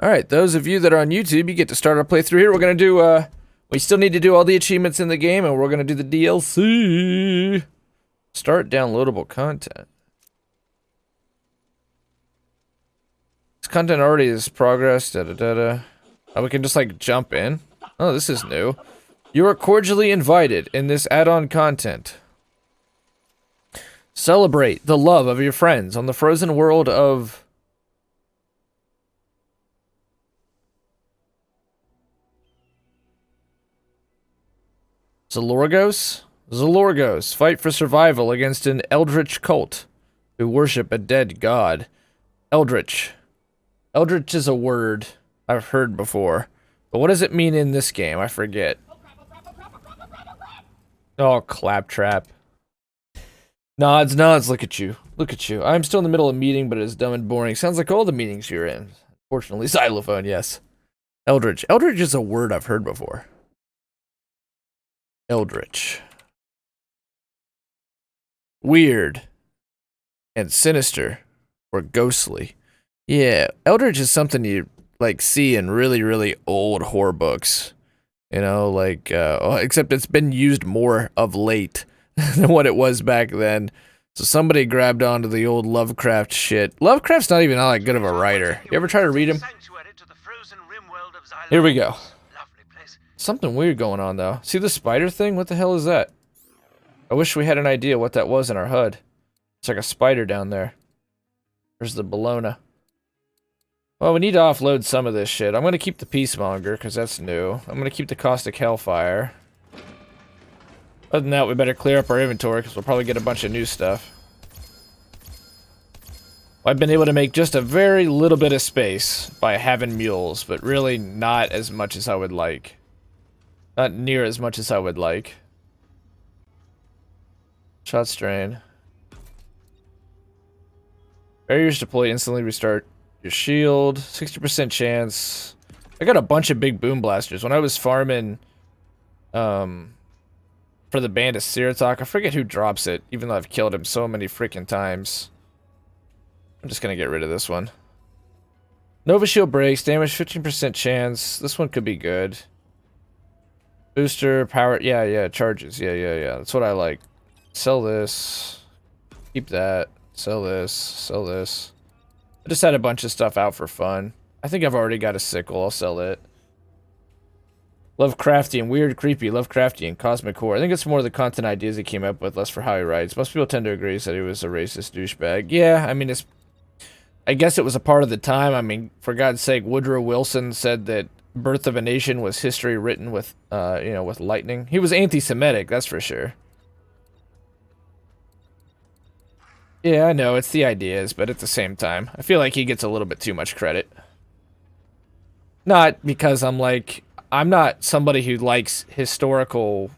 Alright, those of you that are on YouTube, you get to start our playthrough here. We're gonna do, we still need to do all the achievements in the game, and we're gonna do the DLC. Start downloadable content. This content already is progress, da-da-da-da. Oh, we can just, like, jump in. Oh, this is new. You are cordially invited in this add-on content. Celebrate the love of your friends on the frozen world of... Zalorgos? Zalorgos fight for survival against an eldritch cult who worship a dead god. Eldritch. Eldritch is a word I've heard before, but what does it mean in this game? I forget. Oh, claptrap. Nods, nods, look at you. Look at you. I'm still in the middle of a meeting, but it's dumb and boring. Sounds like all the meetings you're in. Fortunately, xylophone, yes. Eldritch. Eldritch is a word I've heard before. Eldritch. Weird. And sinister. Or ghostly. Yeah, Eldritch is something you, like, see in really, really old horror books. You know, like, except it's been used more of late than what it was back then. So somebody grabbed onto the old Lovecraft shit. Lovecraft's not even all that good of a writer. You ever try to read him? Here we go. Something weird going on, though. See the spider thing? What the hell is that? I wish we had an idea what that was in our HUD. It's like a spider down there. There's the Bologna. Well, we need to offload some of this shit. I'm going to keep the Peacemonger, because that's new. I'm going to keep the Caustic Hellfire. Other than that, we better clear up our inventory, because we'll probably get a bunch of new stuff. I've been able to make just a very little bit of space by having mules, but really not as much as I would like. Not near as much as I would like. Shot strain. Barriers deploy instantly restart your shield. 60% chance. I got a bunch of big boom blasters. When I was farming for the Band of Siratok, I forget who drops it, even though I've killed him so many freaking times. I'm just gonna get rid of this one. Nova Shield breaks, damage 15% chance. This one could be good. Booster, power, yeah, charges, yeah. That's what I like. Sell this. Keep that. Sell this. Sell this. I just had a bunch of stuff out for fun. I think I've already got a sickle. I'll sell it. Lovecraftian, weird, creepy, Lovecraftian, cosmic horror. I think it's more the content ideas he came up with, less for how he writes. Most people tend to agree that he was a racist douchebag. Yeah, I mean, I guess it was a part of the time. I mean, for God's sake, Woodrow Wilson said that Birth of a Nation was history written with, you know, with lightning. He was anti-Semitic, that's for sure. Yeah, I know, it's the ideas, but at the same time, I feel like he gets a little bit too much credit. Not because I'm not somebody who likes historical,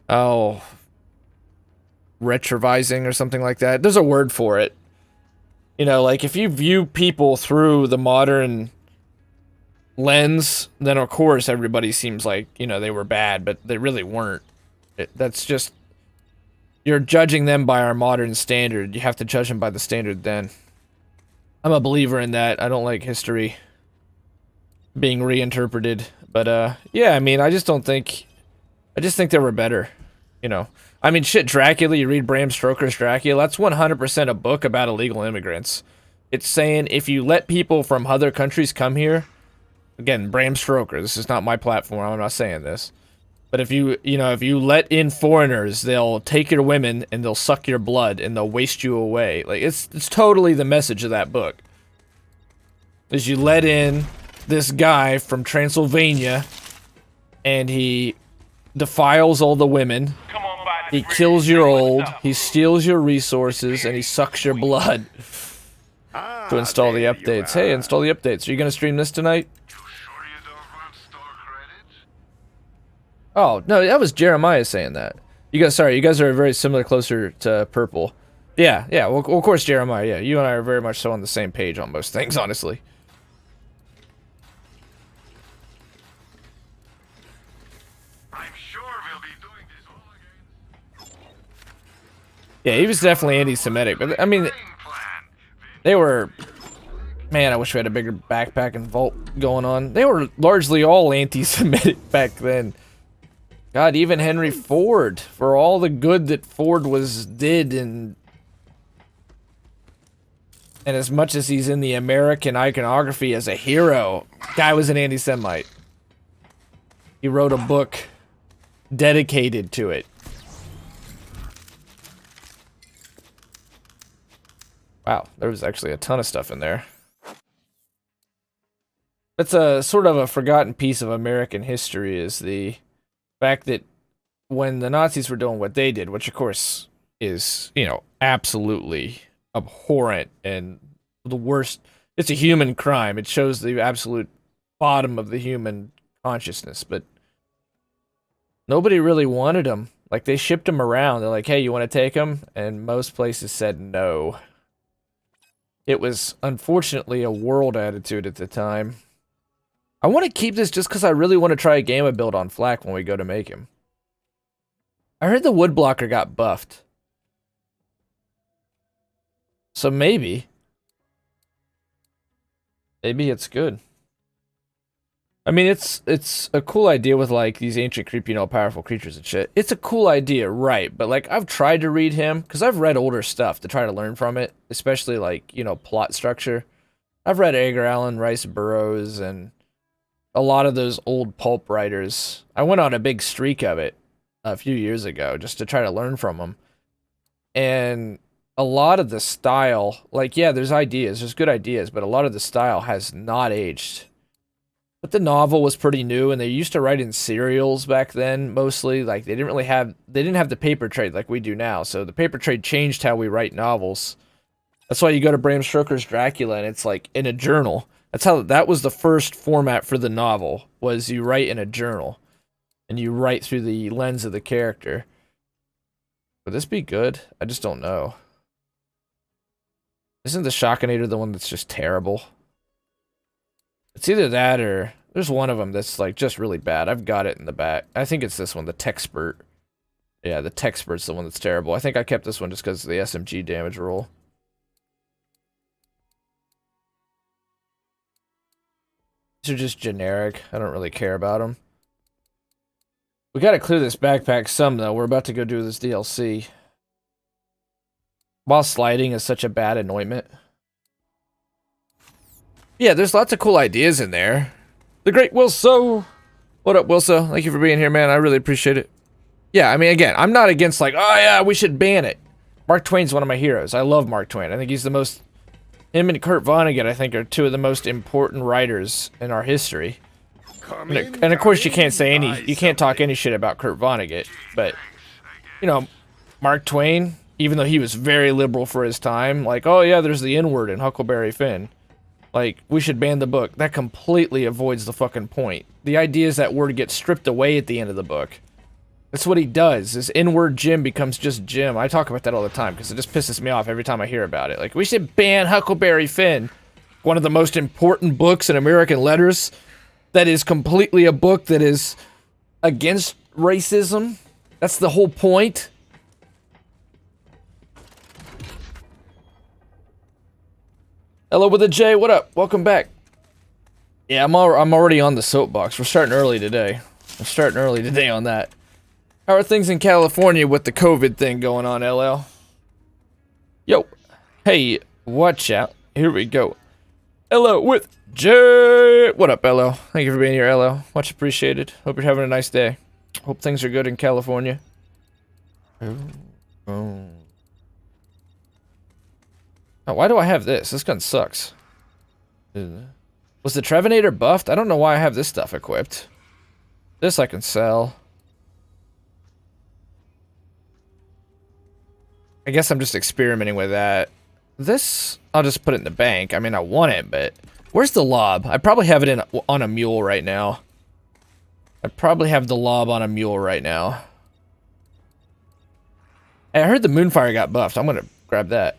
retrovising or something like that. There's a word for it. You know, like, if you view people through the modern lens, then of course everybody seems like, you know, they were bad, but they really weren't. That's just... You're judging them by our modern standard. You have to judge them by the standard then. I'm a believer in that. I don't like history being reinterpreted. But, yeah, I mean, I just think they were better. You know. I mean, shit, Dracula, you read Bram Stoker's Dracula, that's 100% a book about illegal immigrants. It's saying if you let people from other countries come here, again, Bram Stoker, this is not my platform, I'm not saying this. But if you let in foreigners, they'll take your women and they'll suck your blood and they'll waste you away. Like, it's totally the message of that book. Is you let in this guy from Transylvania and he defiles all the women. He kills your old, he steals your resources, and he sucks your blood. To install the updates. Hey, install the updates. Are you gonna stream this tonight? Oh, no, that was Jeremiah saying that. You guys are very similar, closer to Purple. Yeah, well, of course, Jeremiah, yeah. You and I are very much so on the same page on most things, honestly. I'm sure we'll be doing this all again. Yeah, he was definitely anti-Semitic, but, I mean, they were Man, I wish we had a bigger backpack and vault going on. They were largely all anti-Semitic back then. God, even Henry Ford, for all the good that Ford did, and as much as he's in the American iconography as a hero, guy was an anti-Semite. He wrote a book dedicated to it. Wow, there was actually a ton of stuff in there. That's a sort of a forgotten piece of American history, is the fact that when the Nazis were doing what they did, which of course is, you know, absolutely abhorrent and the worst, it's a human crime. It shows the absolute bottom of the human consciousness, but nobody really wanted them. Like, they shipped them around. They're like, hey, you want to take them? And most places said no. It was, unfortunately, a world attitude at the time. I want to keep this just because I really want to try a Gamma build on Flak when we go to make him. I heard the woodblocker got buffed. So maybe. Maybe it's good. I mean, it's a cool idea with, like, these ancient creepy and all-powerful creatures and shit. It's a cool idea, right, but, like, I've tried to read him, because I've read older stuff to try to learn from it, especially, like, you know, plot structure. I've read Edgar Allan Rice Burroughs and a lot of those old pulp writers. I went on a big streak of it a few years ago just to try to learn from them. And a lot of the style, like, yeah, there's good ideas, but a lot of the style has not aged. But the novel was pretty new, and they used to write in serials back then, mostly. Like, they didn't have the paper trade like we do now, so the paper trade changed how we write novels. That's why you go to Bram Stoker's Dracula, and it's like in a journal. That was the first format for the novel, was you write in a journal. And you write through the lens of the character. Would this be good? I just don't know. Isn't the Shockinator the one that's just terrible? It's either that or there's one of them that's like just really bad. I've got it in the back. I think it's this one, the Techspert. Yeah, the Techspert's the one that's terrible. I think I kept this one just because of the SMG damage roll. These are just generic. I don't really care about them. We gotta clear this backpack some, though. We're about to go do this DLC. While sliding is such a bad anointment. Yeah, there's lots of cool ideas in there. The great Wilso! What up, Wilso? Thank you for being here, man. I really appreciate it. Yeah, I mean, again, I'm not against, like, oh yeah, we should ban it. Mark Twain's one of my heroes. I love Mark Twain. I think he's the most... Him and Kurt Vonnegut, I think, are two of the most important writers in our history. And of course, you can't talk any shit about Kurt Vonnegut, but, you know, Mark Twain, even though he was very liberal for his time, like, oh yeah, there's the N-word in Huckleberry Finn. Like, we should ban the book. That completely avoids the fucking point. The idea is that word gets stripped away at the end of the book. That's what he does. His N-word Jim becomes just Jim. I talk about that all the time because it just pisses me off every time I hear about it. Like, we should ban Huckleberry Finn. One of the most important books in American letters. That is completely a book that is against racism. That's the whole point. Hello with a J, what up? Welcome back. Yeah, I'm already on the soapbox. We're starting early today. On that. How are things in California with the COVID thing going on, LL? Yo. Hey, watch out. Here we go. Hello with J. What up, LL? Thank you for being here, LL. Much appreciated. Hope you're having a nice day. Hope things are good in California. Oh, why do I have this? This gun sucks. Was the Trevinator buffed? I don't know why I have this stuff equipped. This I can sell. I guess I'm just experimenting with that. This, I'll just put it in the bank. I mean, I want it, but... Where's the lob? I probably have it on a mule right now. I probably have the lob on a mule right now. Hey, I heard the Moonfire got buffed. I'm gonna grab that.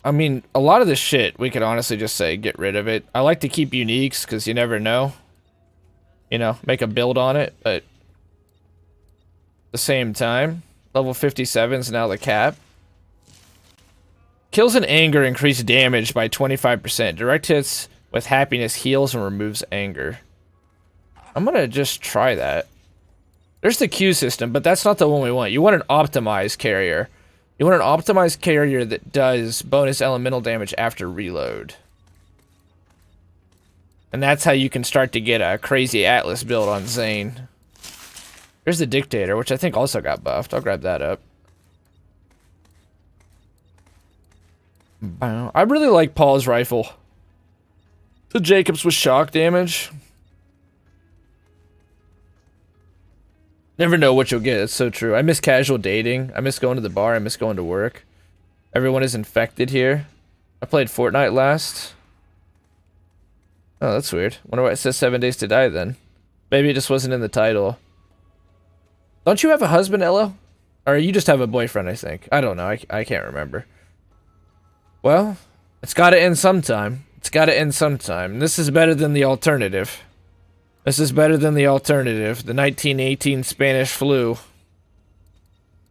I mean, a lot of this shit, we could honestly just say, get rid of it. I like to keep uniques, because you never know. you know, make a build on it, but at the same time, level 57 is now the cap. Kills and anger increase damage by 25%. Direct hits with happiness heals and removes anger. I'm gonna just try that. There's the Q system, but that's not the one we want. You want an optimized carrier. You want an optimized carrier that does bonus elemental damage after reload. And that's how you can start to get a crazy Atlas build on Zane. There's the Dictator, which I think also got buffed. I'll grab that up. I really like Paul's rifle. The Jacobs with shock damage. Never know what you'll get. It's so true. I miss casual dating. I miss going to the bar. I miss going to work. Everyone is infected here. I played Fortnite last. Oh, that's weird. Wonder why it says 7 days to die then. Maybe it just wasn't in the title. Don't you have a husband, Ella? Or you just have a boyfriend, I think. I don't know. I can't remember. Well, it's gotta end sometime. It's gotta end sometime. This is better than the alternative. This is better than the alternative. The 1918 Spanish flu.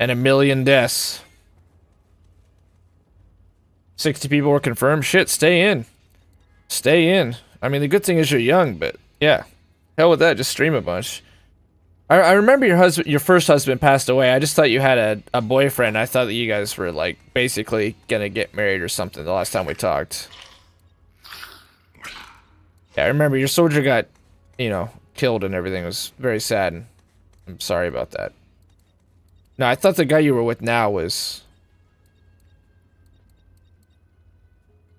And 1 million deaths. 60 people were confirmed. Shit, stay in. Stay in. I mean, the good thing is you're young, but yeah. Hell with that, just stream a bunch. I remember your first husband passed away. I just thought you had a boyfriend. I thought that you guys were, like, basically gonna get married or something the last time we talked. Yeah, I remember your soldier got, you know, killed and everything. It was very sad. And I'm sorry about that. No, I thought the guy you were with now was...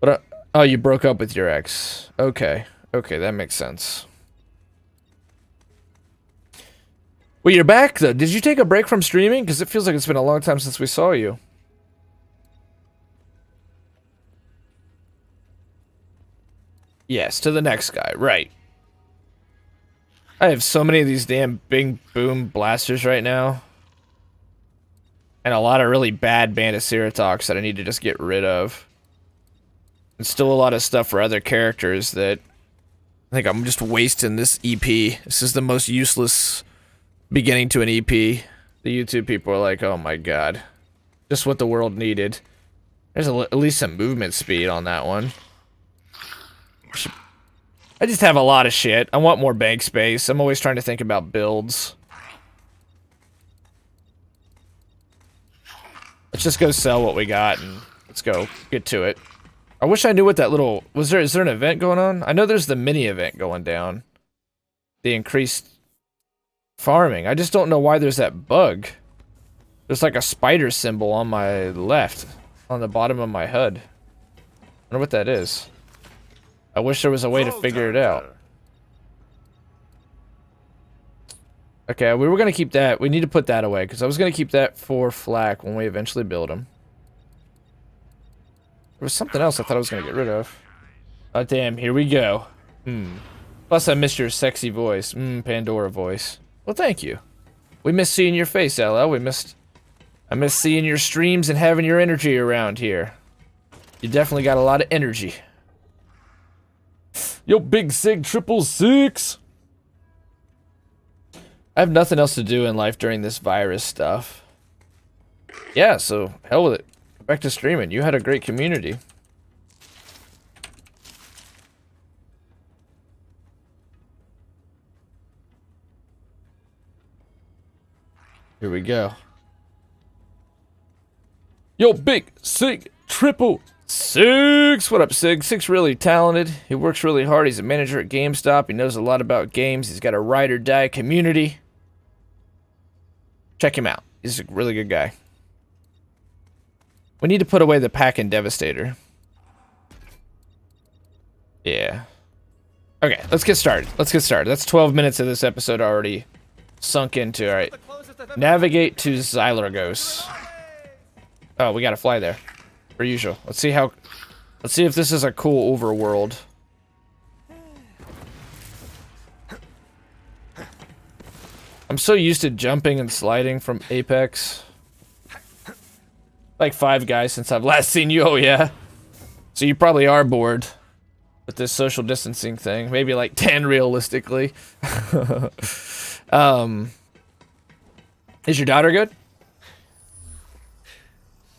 But, oh, you broke up with your ex. Okay. Okay, that makes sense. Well, you're back, though. Did you take a break from streaming? Because it feels like it's been a long time since we saw you. Yes, to the next guy. Right. I have so many of these damn big boom blasters right now. And a lot of really bad Bandaceratox that I need to just get rid of. And still a lot of stuff for other characters that... I think I'm just wasting this EP. This is the most useless... beginning to an EP. The YouTube people are like, oh my god. Just what the world needed. There's at least some movement speed on that one. I just have a lot of shit. I want more bank space. I'm always trying to think about builds. Let's just go sell what we got and let's go get to it. I wish I knew what that little... is there an event going on? I know there's the mini event going down. The increased... farming. I just don't know why there's that bug. There's like a spider symbol on my left. On the bottom of my HUD. I wonder what that is. I wish there was a way to figure it out. Okay, we were going to keep that. We need to put that away. Because I was going to keep that for flak when we eventually build them. There was something else I thought I was going to get rid of. Oh, damn. Here we go. Plus, I missed your sexy voice. Pandora voice. Well, thank you. We miss seeing your face, LL. I miss seeing your streams and having your energy around here. You definitely got a lot of energy. Yo, big sig 666. I have nothing else to do in life during this virus stuff. Yeah, so hell with it. Go back to streaming. You had a great community. Here we go. Yo, big sig 666. What up, Sig? Sig's really talented. He works really hard. He's a manager at GameStop. He knows a lot about games. He's got a ride or die community. Check him out. He's a really good guy. We need to put away the Pack and Devastator. Yeah. Okay, let's get started. Let's get started. That's 12 minutes of this episode already sunk into. All right. Navigate to Xylargos. Oh, we gotta fly there. Per usual. Let's see if this is a cool overworld. I'm so used to jumping and sliding from Apex. Like 5 guys since I've last seen you, oh yeah. So you probably are bored. with this social distancing thing. Maybe like 10 realistically. Is your daughter good?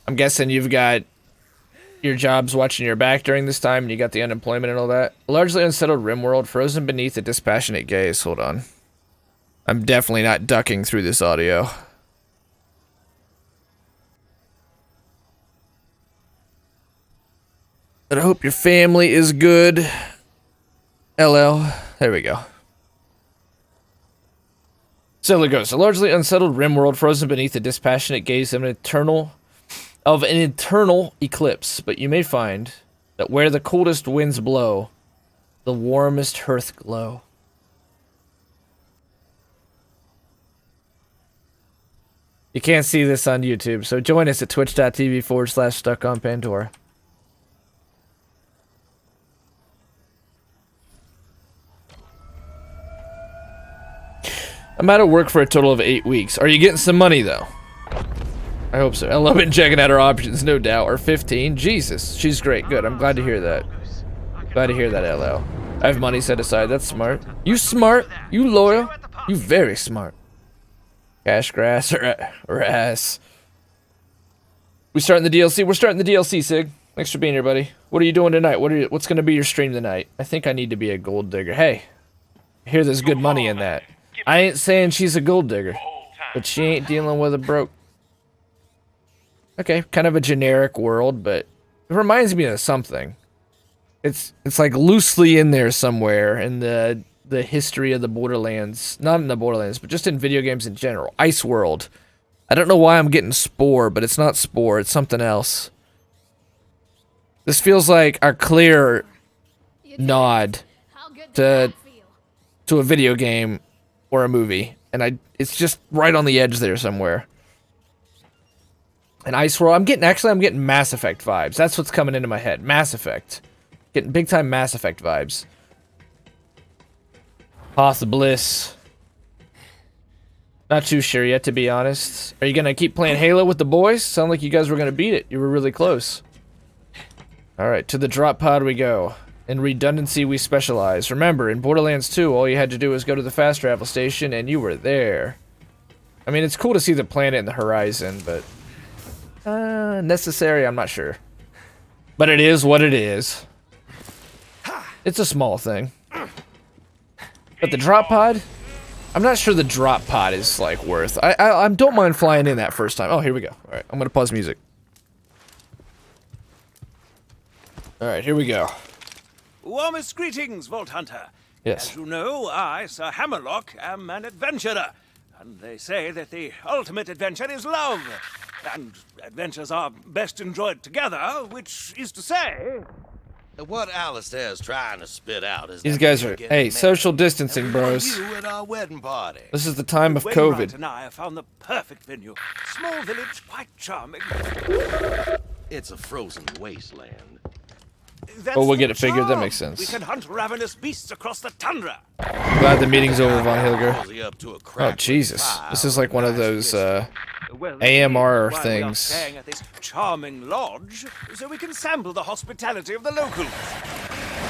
I'm guessing you've got your jobs watching your back during this time and you got the unemployment and all that. Largely unsettled rimworld frozen beneath a dispassionate gaze. Hold on. I'm definitely not ducking through this audio. But I hope your family is good. LL. There we go. So it goes. A largely unsettled rimworld frozen beneath the dispassionate gaze of an eternal eclipse. But you may find that where the coldest winds blow, the warmest hearth glow. You can't see this on YouTube, so join us at twitch.tv/StuckOnPandora. I'm out of work for a total of 8 weeks. Are you getting some money, though? I hope so. I've been checking out her options, no doubt. Or 15. Jesus, she's great. Good. I'm glad to hear that. Glad to hear that, LL. I have money set aside. That's smart. You smart. You loyal. You very smart. Cash grass or ass. We starting the DLC? We're starting the DLC, Sig. Thanks for being here, buddy. What are you doing tonight? What's going to be your stream tonight? I think I need to be a gold digger. Hey, I hear there's good money in that. I ain't saying she's a gold digger, but she ain't dealing with a broke. Okay, kind of a generic world, but it reminds me of something. It's like loosely in there somewhere in the history of the Borderlands. Not in the Borderlands, but just in video games in general. Ice World. I don't know why I'm getting Spore, but it's not Spore, it's something else. This feels like a clear nod to a video game or a movie, and it's just right on the edge there somewhere. And Ice World, I'm getting Mass Effect vibes. That's what's coming into my head. Mass Effect. Getting big time Mass Effect vibes. Path of Bliss. Not too sure yet, to be honest. Are you gonna keep playing Halo with the boys? Sound like you guys were gonna beat it. You were really close. Alright, to the drop pod we go. In redundancy, we specialize. Remember, in Borderlands 2, all you had to do was go to the fast travel station, and you were there. I mean, it's cool to see the planet and the horizon, but... necessary, I'm not sure. But it is what it is. It's a small thing. But the drop pod? I'm not sure the drop pod is, like, worth... I don't mind flying in that first time. Oh, here we go. Alright, I'm gonna pause music. Alright, here we go. Warmest greetings, Vault Hunter. Yes. As you know, I, Sir Hammerlock, am an adventurer. And they say that the ultimate adventure is love. And adventures are best enjoyed together, which is to say... What Alistair's trying to spit out is... These guys are... Hey, social distancing, bros. You at our wedding party. This is the time of Wainwright COVID. and I have found the perfect venue. Small village, quite charming. It's a frozen wasteland. That's Oh, we'll the get it figured. That charm. makes sense. We can hunt ravenous beasts across the tundra. Glad the meeting's over, Von Hilger. Cozy up to a Oh, crack Jesus. with This is like one of those, Well, AMR while we are things. staying at this charming lodge, so we can sample the hospitality of the locals.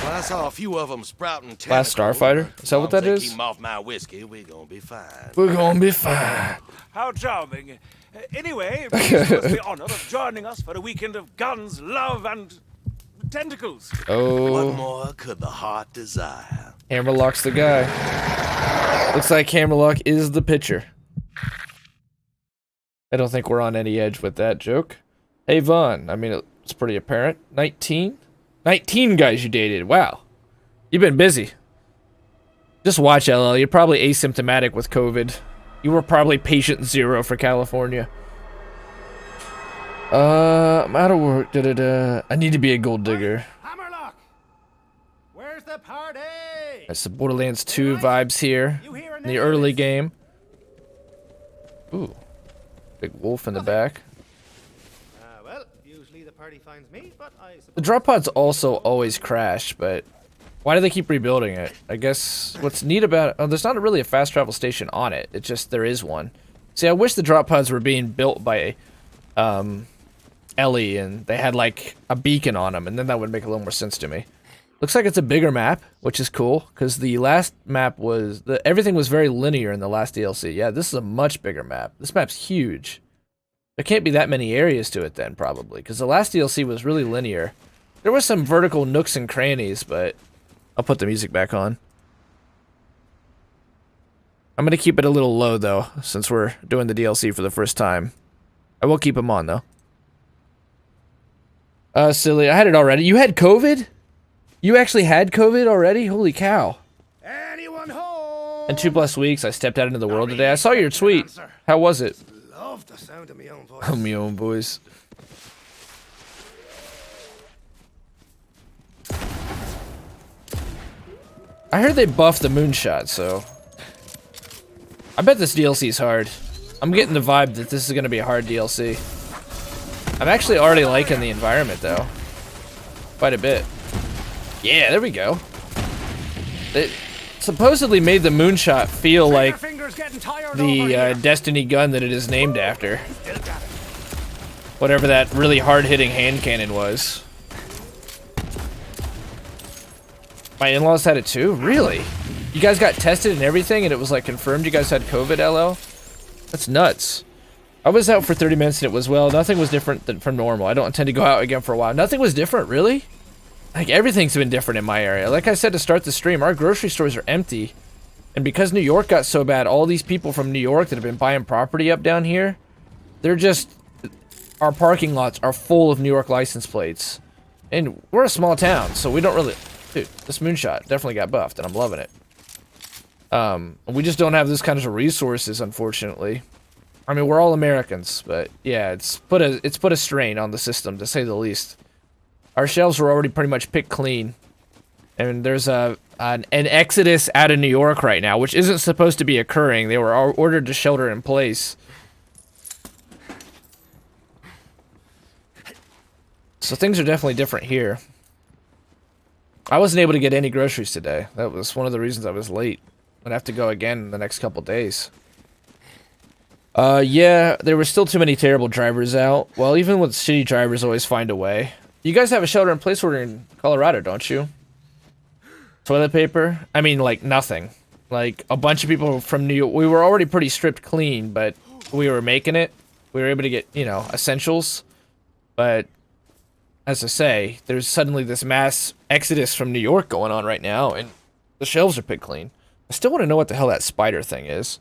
Well, I saw a few of them sprouting Last tentacles. Starfighter? Is that what that As long as they is? Keep 'em off my whiskey, we're gonna be fine. We're gonna be fine. How charming. Anyway, please do us the honor of joining us for a weekend of guns, love, and tentacles. What Oh, more could the heart desire? Hammerlock's the guy. Looks like Hammerlock is the pitcher. I don't think we're on any edge with that joke. Hey, Vaughn. I mean, it's pretty apparent. 19? 19 guys you dated. Wow. You've been busy. Just watch, LL. You're probably asymptomatic with COVID. You were probably patient 0 for California. I'm out of work. I need to be a gold digger. Hammerlock! Where's the party? That's the Borderlands 2 vibes here. In the early game. Ooh. Big wolf in the back. Well, usually the party finds me, but I The suppose... drop pods also always crash, but why do they keep rebuilding it? I guess what's neat about it, oh, there's not really a fast travel station on it. It's just there is one. See, I wish the drop pods were being built by Ellie and they had like a beacon on them, and then that would make a little more sense to me. Looks like it's a bigger map, which is cool, because the last map was... everything was very linear in the last DLC. Yeah, this is a much bigger map. This map's huge. There can't be that many areas to it then, probably, because the last DLC was really linear. There were some vertical nooks and crannies, but... I'll put the music back on. I'm going to keep it a little low, though, since we're doing the DLC for the first time. I will keep them on, though. Silly, I had it already. You had COVID? You actually had COVID already? Holy cow. Anyone home? In 2+ weeks, I stepped out into the world today. I saw your tweet. How was it? Love the sound of my own voice. Oh, my own voice. I heard they buffed the moonshot, so... I bet this DLC is hard. I'm getting the vibe that this is going to be a hard DLC. I'm actually already liking the environment, though. Quite a bit. Yeah, there we go. It supposedly made the moonshot feel like the Destiny gun that it is named after. Whatever that really hard-hitting hand cannon was. My in-laws had it too? Really? You guys got tested and everything and it was like confirmed you guys had COVID, LL? That's nuts. I was out for 30 minutes and it was, well, nothing was different than from normal. I don't intend to go out again for a while. Nothing was different, really? Like, everything's been different in my area. Like I said to start the stream, our grocery stores are empty. And because New York got so bad, all these people from New York that have been buying property up down here, they're just... Our parking lots are full of New York license plates. And we're a small town, so we don't really... Dude, this moonshot definitely got buffed, and I'm loving it. We just don't have those kinds of resources, unfortunately. I mean, we're all Americans, but yeah, it's put a strain on the system, to say the least. Our shelves were already pretty much picked clean, and there's an exodus out of New York right now, which isn't supposed to be occurring. They were ordered to shelter in place. So things are definitely different here. I wasn't able to get any groceries today. That was one of the reasons I was late. I'm gonna have to go again in the next couple days. Yeah, there were still too many terrible drivers out. Well, even with shitty drivers always find a way. You guys have a shelter-in-place order in Colorado, don't you? Toilet paper? I mean, like, nothing. Like, a bunch of people from New York... We were already pretty stripped clean, but we were making it. We were able to get, you know, essentials. But... As I say, there's suddenly this mass exodus from New York going on right now, and the shelves are picked clean. I still want to know what the hell that spider thing is.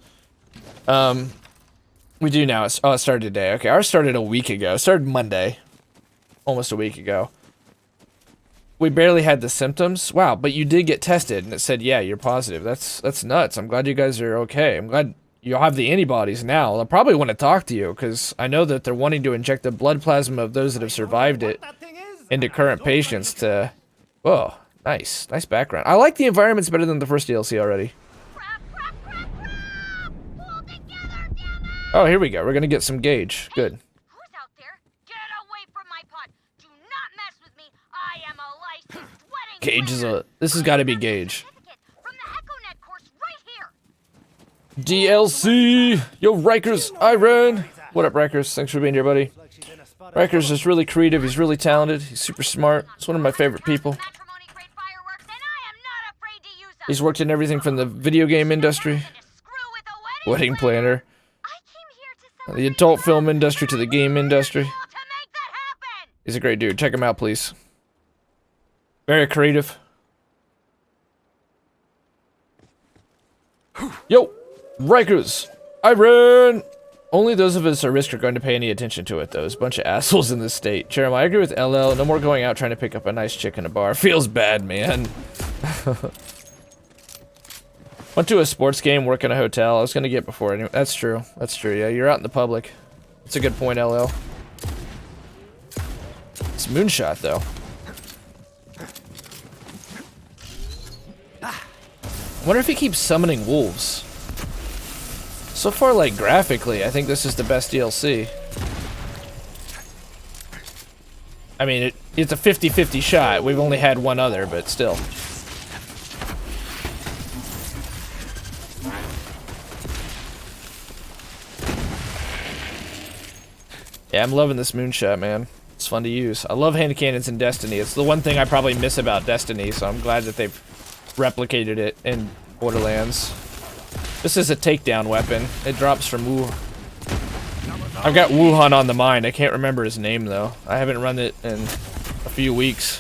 We do now. It started today. Okay, ours started a week ago. It started Monday. Almost a week ago. We barely had the symptoms. Wow, but you did get tested, and it said, yeah, you're positive. That's nuts. I'm glad you guys are okay. I'm glad you'll have the antibodies now. They'll probably want to talk to you, because I know that they're wanting to inject the blood plasma of those that have survived it into current patients to... Whoa, nice. Nice background. I like the environments better than the first DLC already. Oh, here we go. We're gonna get some gauge. Good. Who's out there? Get away from my pod. Do not mess with me. I am a licensed wedding Gauge is planner. This has got to be Gauge. From the EchoNet course right here. DLC! Yo, Rikers! Iron! What up, Rikers? Thanks for being here, buddy. Rikers is really creative. He's really talented. He's super smart. He's one of my favorite people. Matrimony grade fireworks, and I am not afraid to use them. He's worked in everything from the video game industry, Screw with a wedding planner, I came here to the adult film industry to the game industry. to make that happen. He's a great dude. Check him out, please. Very creative. Yo, Rikers! Iron! Only those of us at risk are going to pay any attention to it, though. There's a bunch of assholes in this state. Jeremiah, I agree with LL. No more going out trying to pick up a nice chick in a bar. Feels bad, man. Went to a sports game, work in a hotel. I was going to get before anyway. That's true. That's true, yeah. You're out in the public. That's a good point, LL. It's moonshot, though. I wonder if he keeps summoning wolves. So far, like, graphically, I think this is the best DLC. I mean, it's a 50-50 shot. We've only had one other, but still. Yeah, I'm loving this moonshot, man. It's fun to use. I love hand cannons in Destiny. It's the one thing I probably miss about Destiny, so I'm glad that they've replicated it in Borderlands. This is a takedown weapon. It drops from Wu. I've got Wuhan on the mind. I can't remember his name, though. I haven't run it in a few weeks.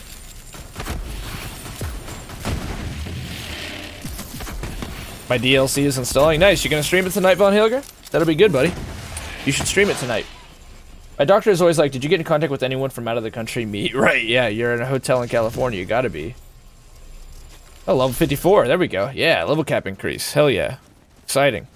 My DLC is installing. Nice. You gonna stream it tonight, Von Hilger? That'll be good, buddy. You should stream it tonight. My doctor is always like, did you get in contact with anyone from out of the country? Me. Right, yeah. You're in a hotel in California. You gotta be. Oh, level 54. There we go. Yeah, level cap increase. Hell yeah. Exciting.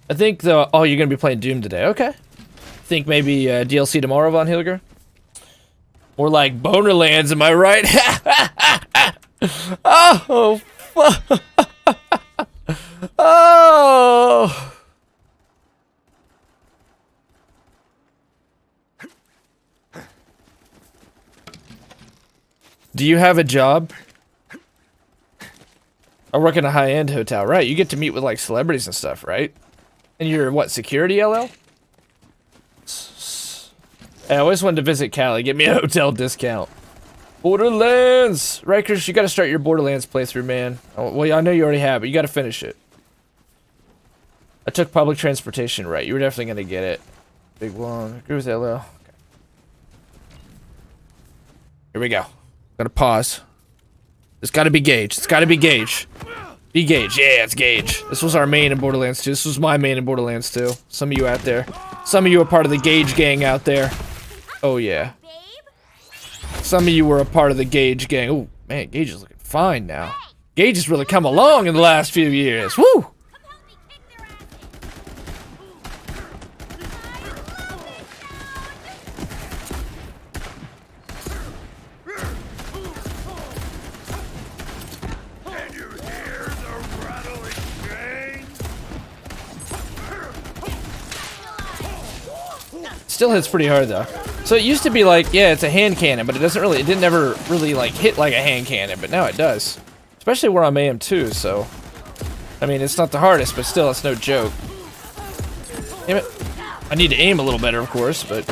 I think the... Oh, you're gonna be playing Doom today. Okay. Think maybe DLC tomorrow, Von Hilger? More like Bonerlands, am I right? Oh, fuck. Oh. Do you have a job? I work in a high-end hotel, right? You get to meet with like celebrities and stuff, right? And you're what, security, LL? I always wanted to visit Cali. Get me a hotel discount. Borderlands! Rikers, you gotta start your Borderlands playthrough, man. Oh, well, I know you already have, but you gotta finish it. I took public transportation, right? You were definitely gonna get it. Big one. Agree with LL. Okay. Here we go. Gotta pause. It's gotta be Gage. It's gotta be Gage. Be Gage. Yeah, it's Gage. This was our main in Borderlands 2. This was my main in Borderlands 2. Some of you out there. Some of you are part of the Gage gang out there. Oh, yeah. Some of you were a part of the Gage gang. Oh, man, Gage is looking fine now. Gage has really come along in the last few years. Woo! Still hits pretty hard though. So it used to be like, yeah, it's a hand cannon, but it didn't ever really like hit like a hand cannon, but now it does. Especially where I'm AM2, so. I mean, it's not the hardest, but still, it's no joke. Damn it. I need to aim a little better, of course, but.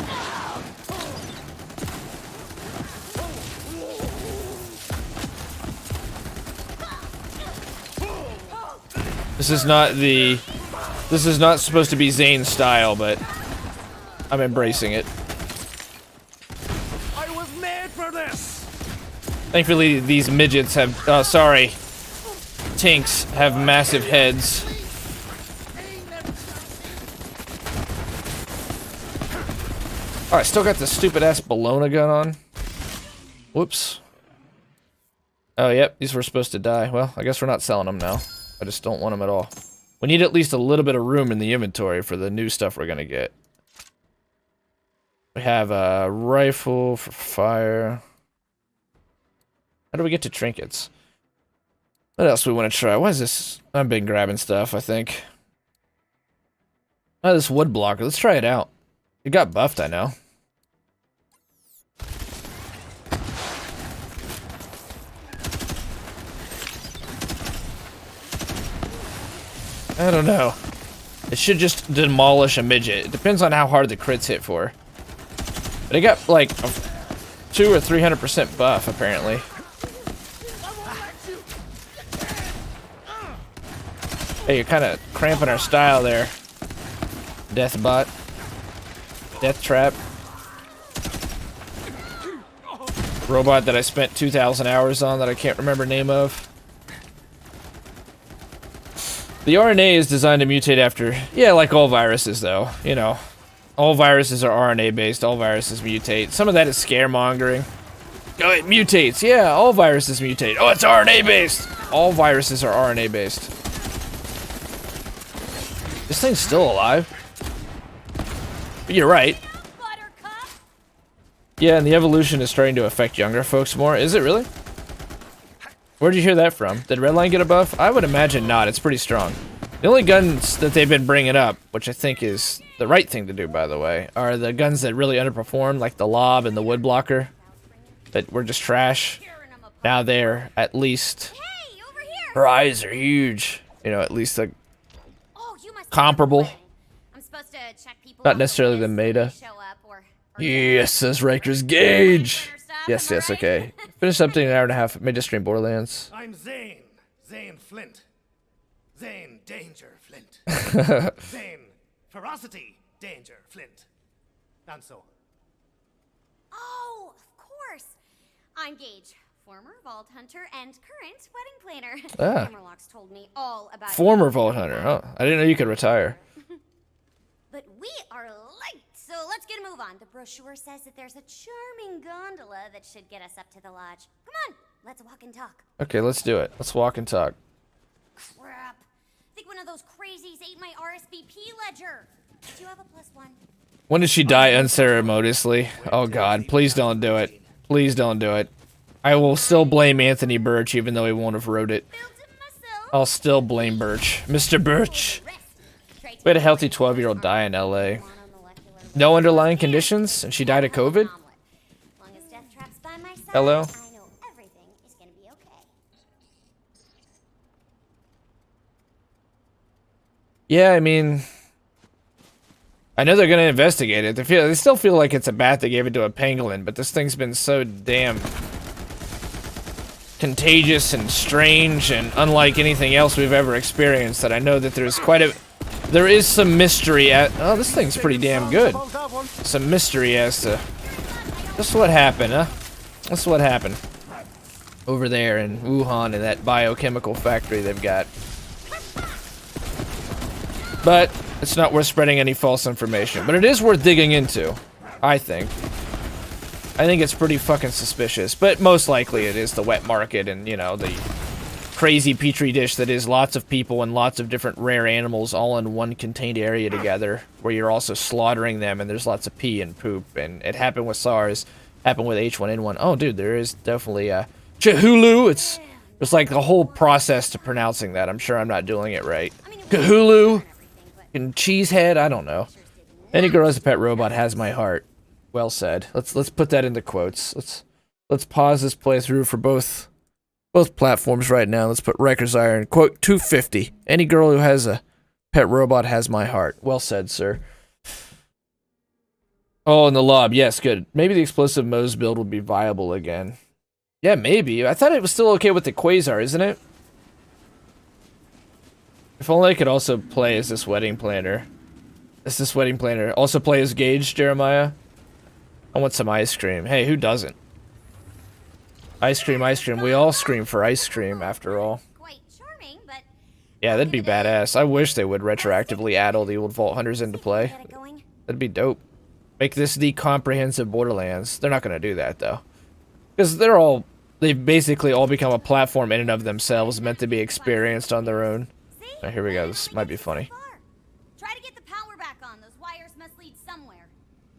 This is not supposed to be Zane style, but I'm embracing it. I was made for this. Thankfully, these midgets have, tinks have massive heads. Oh, I still got the stupid ass Bologna gun on. Whoops. Oh, yep, these were supposed to die. Well, I guess we're not selling them now. I just don't want them at all. We need at least a little bit of room in the inventory for the new stuff we're gonna get. We have a rifle for fire. How do we get to trinkets? What else do we want to try? What is this? I've been grabbing stuff, I think. Oh, this wood blocker. Let's try it out. It got buffed, I know. I don't know. It should just demolish a midget. It depends on how hard the crits hit for. But it got like a 200 or 300% buff, apparently. Hey, you're kind of cramping our style there. Deathbot. Death Trap. Robot that I spent 2,000 hours on that I can't remember the name of. The RNA is designed to mutate after... Yeah, like all viruses, though. You know. All viruses are RNA based. All viruses mutate. Some of that is scaremongering. Oh, it mutates. Yeah, all viruses mutate. Oh, it's RNA based. All viruses are RNA based. This thing's still alive. But you're right. Yeah, and the evolution is starting to affect younger folks more. Is it really? Where'd you hear that from? Did Redline get a buff? I would imagine not. It's pretty strong. The only guns that they've been bringing up, which I think is the right thing to do, by the way, are the guns that really underperformed, like the Lob and the Wood Blocker, that were just trash. Now they're at least... Her eyes are huge. you know, at least a Oh, you must comparable. I'm supposed to check people Not off necessarily the list when they meta. show up or Yes, says Riker's Gauge. Stuff, Yes, am I yes, right? okay. Finish updating an hour and a half. Made to stream Borderlands. I'm Zane. Zane Flint. Zane Danger Flint. Zane Ferocity Danger Flint. And so. Oh, of course. I'm Gage, former Vault Hunter and current wedding planner. Ah. Hammerlock's told me all about Former you. Vault Hunter. Oh, I didn't know you could retire. But we are late, so let's get a move on. The brochure says that there's a charming gondola that should get us up to the lodge. Come on, let's walk and talk. Okay, let's do it. Let's walk and talk. Crap. I think one of those crazies ate my RSVP ledger. Do you have a +1? When did she die unceremoniously? Oh god, please don't do it. Please don't do it. I will still blame Anthony Birch even though he won't have wrote it. Built it myself. I'll still blame Birch. Mr. Birch. We had a healthy 12-year-old die in LA. No underlying conditions, and she died of COVID? Long as death trap's by my side, Hello? I know everything is gonna be okay. Yeah, I mean... I know they're gonna investigate it. They still feel like it's a bat that gave it to a pangolin, but this thing's been so damn... contagious and strange and unlike anything else we've ever experienced that I know that there is some mystery at. Oh, this thing's pretty damn good. Some mystery as to just what happened, huh? That's what happened over there in Wuhan in that biochemical factory they've got. But it's not worth spreading any false information. But it is worth digging into, I think. I think it's pretty fucking suspicious. But most likely it is the wet market and, you know, the crazy petri dish that is lots of people and lots of different rare animals all in one contained area together, where you're also slaughtering them and there's lots of pee and poop. And it happened with SARS, happened with H1N1. Oh, dude, there is definitely a Chihulu. It's like the whole process to pronouncing that. I'm sure I'm not doing it right. Cthulhu and Cheesehead. I don't know. Any girl as a pet robot has my heart. Well said. Let's put that into quotes. Let's pause this playthrough for both platforms right now. Let's put Riker's Iron, quote, 250. Any girl who has a pet robot has my heart. Well said, sir. Oh, and the lob. Yes, good. Maybe the explosive Moe's build will be viable again. Yeah, maybe. I thought it was still okay with the Quasar, isn't it? If only I could also play as this wedding planner. Also play as Gage, Jeremiah. I want some ice cream. Hey, who doesn't? Ice cream, ice cream. We all scream for ice cream, after all. Quite charming, but Yeah, that'd be badass. I wish they would retroactively add all the old Vault Hunters into play. get it going. That'd be dope. Make this the comprehensive Borderlands. They're not gonna do that, though. Because they've basically all become a platform in and of themselves, meant to be experienced on their own. Oh, here we go. This might be funny. Try to get the power back on. Those wires must lead somewhere.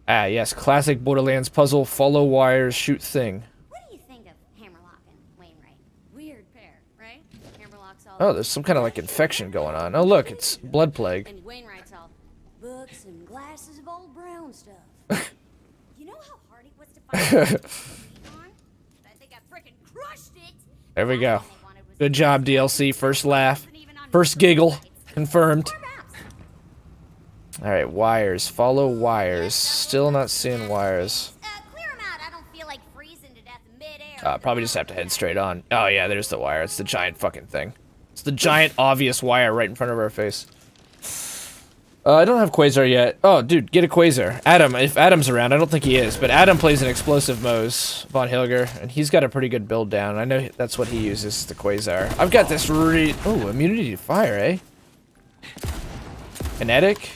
Ah, yes. Classic Borderlands puzzle. Follow wires, shoot thing. What do you think of Hammerlock and Wainwright? Weird pair, right? Hammerlock's all Oh, there's some kind of like infection going on. Oh, look. It's blood plague. and Wainwright's all books and glasses of old brown stuff. You know how hard it was to find on? I think I frickin' crushed it. There we go. All they wanted was Good job, DLC. First laugh. First giggle. Confirmed. Alright, wires. Follow wires. Still not seeing wires. Clear 'em out. I don't feel like freezing to death midair. Probably just have to head straight on. Oh yeah, there's the wire. It's the giant fucking thing. It's the giant obvious wire right in front of our face. I don't have Quasar yet. Oh, dude, get a Quasar. Adam, if Adam's around, I don't think he is, but Adam plays an explosive Mose, Von Hilger, and he's got a pretty good build down. I know that's what he uses, the Quasar. I've got this immunity to fire, eh? Kinetic,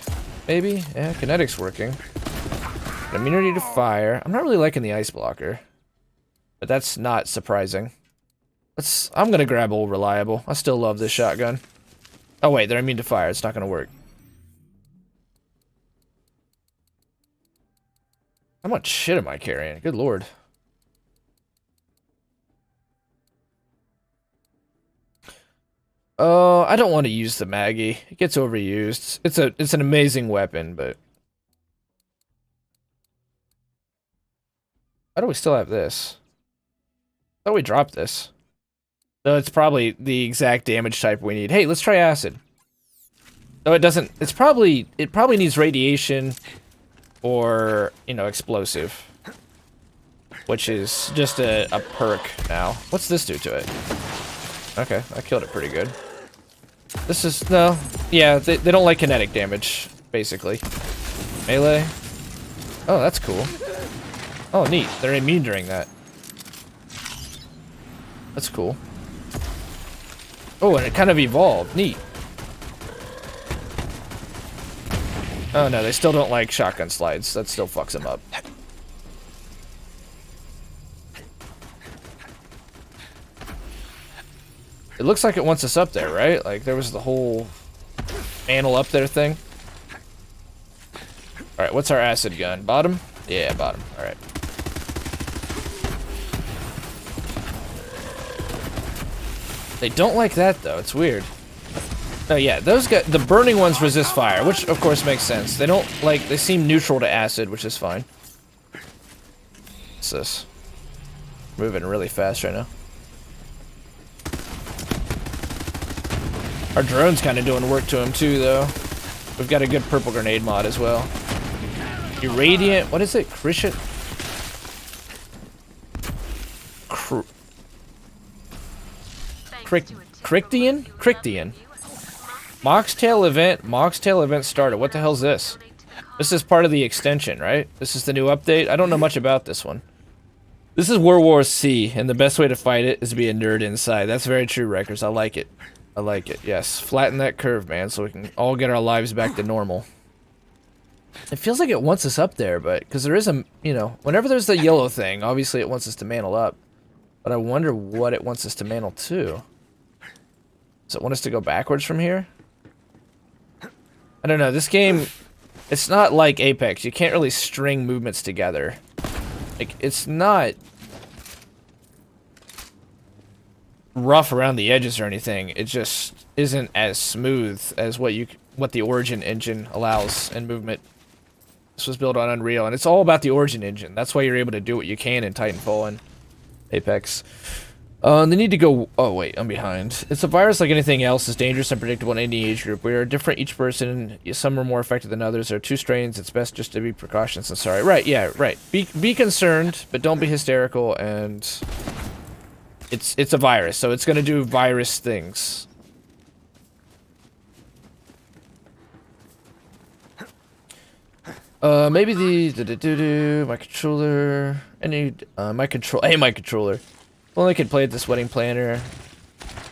maybe? Yeah, kinetic's working. Immunity to fire. I'm not really liking the ice blocker, but that's not surprising. I'm gonna grab old reliable. I still love this shotgun. Oh wait, they're immune to fire. It's not gonna work. How much shit am I carrying? Good lord. I don't want to use the Maggie. It gets overused. It's an amazing weapon, but how do we still have this? I thought we dropped this. So it's probably the exact damage type we need. Hey, let's try acid. No, it doesn't. It probably needs radiation or, you know, explosive. Which is just a perk now. What's this do to it? Okay, I killed it pretty good. This is, no. Yeah, they don't like kinetic damage, basically. Melee. Oh, that's cool. Oh, neat. They're immune during that. That's cool. Oh, and it kind of evolved. Neat. Oh no, they still don't like shotgun slides. That still fucks them up. It looks like it wants us up there, right? Like there was the whole mantle up there thing. Alright, what's our acid gun? Bottom? Yeah, bottom. Alright. They don't like that though, it's weird. Oh yeah, those guys, the burning ones resist fire, which of course makes sense. They don't like, they seem neutral to acid, which is fine. What's this? Moving really fast right now. Our drone's kind of doing work to him too, though. We've got a good purple grenade mod as well. Irradiant, what is it? Crishet? Crictian? Crictian. Moxtail event started. What the hell's this? This is part of the extension, right? This is the new update. I don't know much about this one. This is World War C, and the best way to fight it is to be a nerd inside. That's very true, Wreckers. I like it. I like it, yes. Flatten that curve, man, so we can all get our lives back to normal. It feels like it wants us up there, but... Because there is a... You know, whenever there's the yellow thing, obviously it wants us to mantle up. But I wonder what it wants us to mantle to. Does it want us to go backwards from here? I don't know. This game... It's not like Apex. You can't really string movements together. Like, it's not... rough around the edges or anything. It just isn't as smooth as what the Origin engine allows in movement. This was built on Unreal, and it's all about the Origin engine. That's why you're able to do what you can in Titanfall and Apex. They need to go... Oh, wait, I'm behind. It's a virus like anything else. It's dangerous and predictable in any age group. We are different each person. Some are more affected than others. There are two strains. It's best just to be precautions and sorry. Right, yeah, right. Be concerned, but don't be hysterical, and... It's a virus, so it's gonna do virus things. Maybe my controller. My controller. Well, I could play at this wedding planner.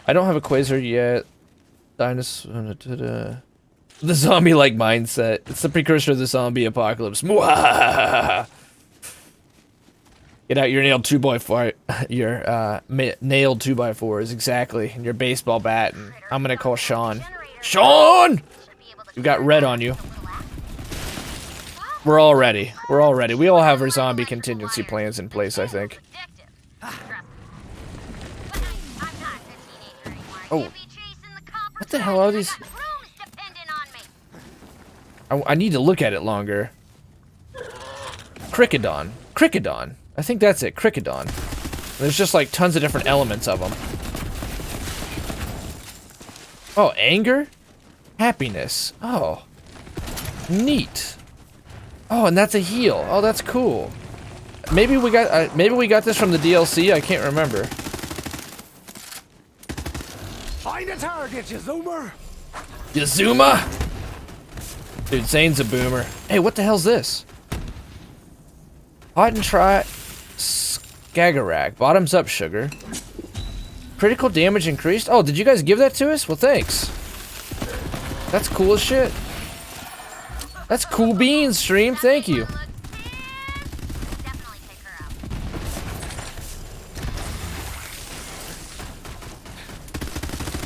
I don't have a Quasar yet. Dinosaur. The zombie-like mindset. It's the precursor of the zombie apocalypse. Mwahaha. Get out your nailed 2x4, your nailed 2x4s, exactly, and your baseball bat, and I'm gonna call Sean. Sean! You got red on you. We're all ready. We're all ready. We all have our zombie contingency plans in place, I think. Oh. What the hell are these? I need to look at it longer. Cricodon. Cricodon. I think that's it, Cricodon. There's just like tons of different elements of them. Oh, anger? Happiness. Oh. Neat. Oh, and that's a heal. Oh, that's cool. Maybe we got this from the DLC, I can't remember. Find a target, you zoomer! Yazuma? Dude, Zane's a boomer. Hey, what the hell's this? Hot and try Skagarak. Bottoms up, sugar. Critical damage increased? Oh, did you guys give that to us? Well, thanks. That's cool as shit. That's cool beans, stream. Thank you.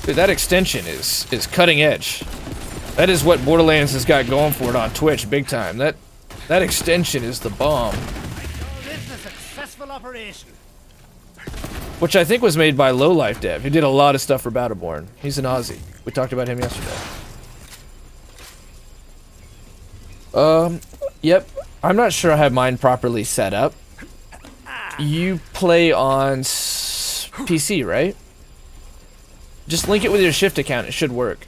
Dude, that extension is cutting edge. That is what Borderlands has got going for it on Twitch, big time. That extension is the bomb. Operation. Which I think was made by Lowlife Dev. He did a lot of stuff for Battleborn. He's an Aussie. We talked about him yesterday. Yep. I'm not sure I have mine properly set up. You play on PC, right? Just link it with your shift account. It should work.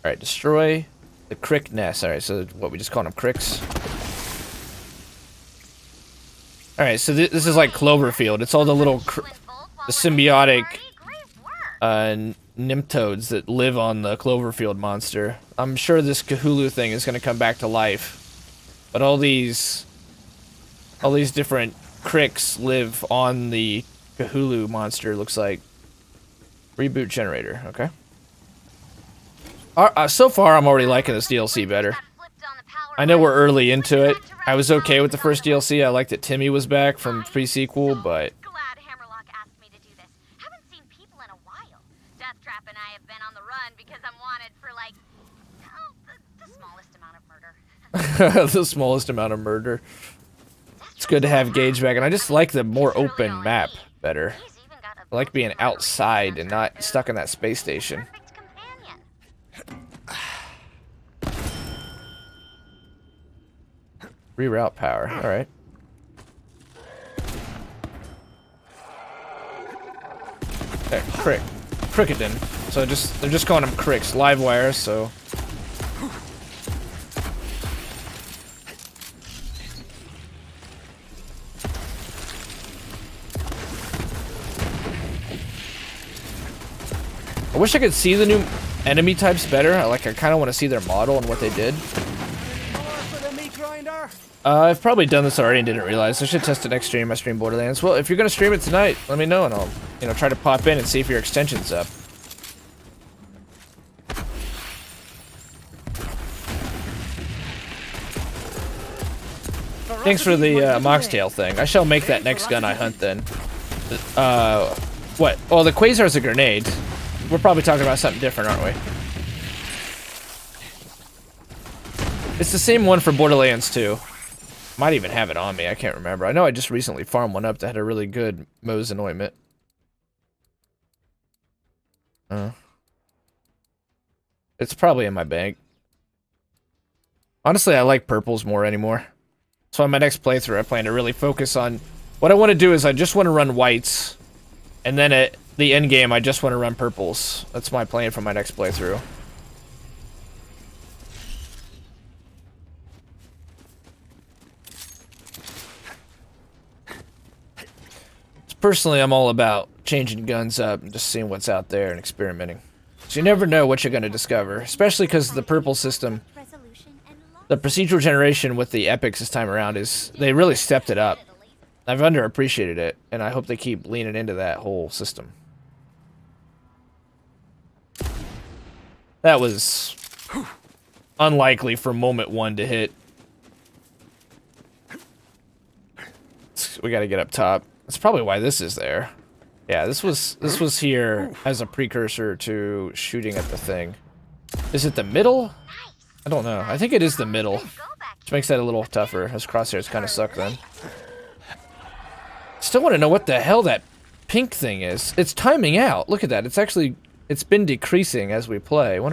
Alright, destroy the crick nest. Alright, so what, we just call them cricks? Alright, so this is like Cloverfield. It's all the little the symbiotic Nimtoads that live on the Cloverfield monster. I'm sure this Cthulhu thing is going to come back to life. But all these different cricks live on the Cthulhu monster, looks like. Reboot generator, okay. So far, I'm already liking this DLC better. I know we're early into it. I was okay with the first DLC. I liked that Timmy was back from pre-sequel, but... Glad Hammerlock asked me to do this. Haven't seen people in a while. Deathtrap and I have been on the run because I'm wanted for, like, oh, the smallest amount of murder. The smallest amount of murder. It's good to have Gage back, and I just like the more open map better. I like being outside and not stuck in that space station. Reroute power, alright. There, Cricketen. So they're just calling them cricks. Live wires, so. I wish I could see the new enemy types better. I kind of want to see their model and what they did. I've probably done this already and didn't realize. I should test it next stream. I stream Borderlands. Well, if you're gonna stream it tonight, let me know and I'll, try to pop in and see if your extension's up. Thanks for the Moxtail thing. I shall make that next gun I hunt then. What? Oh, the Quasar's a grenade. We're probably talking about something different, aren't we? It's the same one for Borderlands 2. Might even have it on me, I can't remember. I know I just recently farmed one up that had a really good Mosin ointment. It's probably in my bank. Honestly, I like purples more anymore. So on my next playthrough, I plan to really focus on... What I want to do is I just want to run whites. And then at the end game, I just want to run purples. That's my plan for my next playthrough. Personally, I'm all about changing guns up and just seeing what's out there and experimenting. So you never know what you're going to discover, especially because the purple system, the procedural generation with the epics this time around they really stepped it up. I've underappreciated it, and I hope they keep leaning into that whole system. That was unlikely for moment 1 to hit. We got to get up top. That's probably why this is there. Yeah, this was here as a precursor to shooting at the thing. Is it the middle? I don't know. I think it is the middle, which makes that a little tougher. Those crosshairs kind of suck then. Still want to know what the hell that pink thing is. It's timing out. Look at that. It's been decreasing as we play. I wonder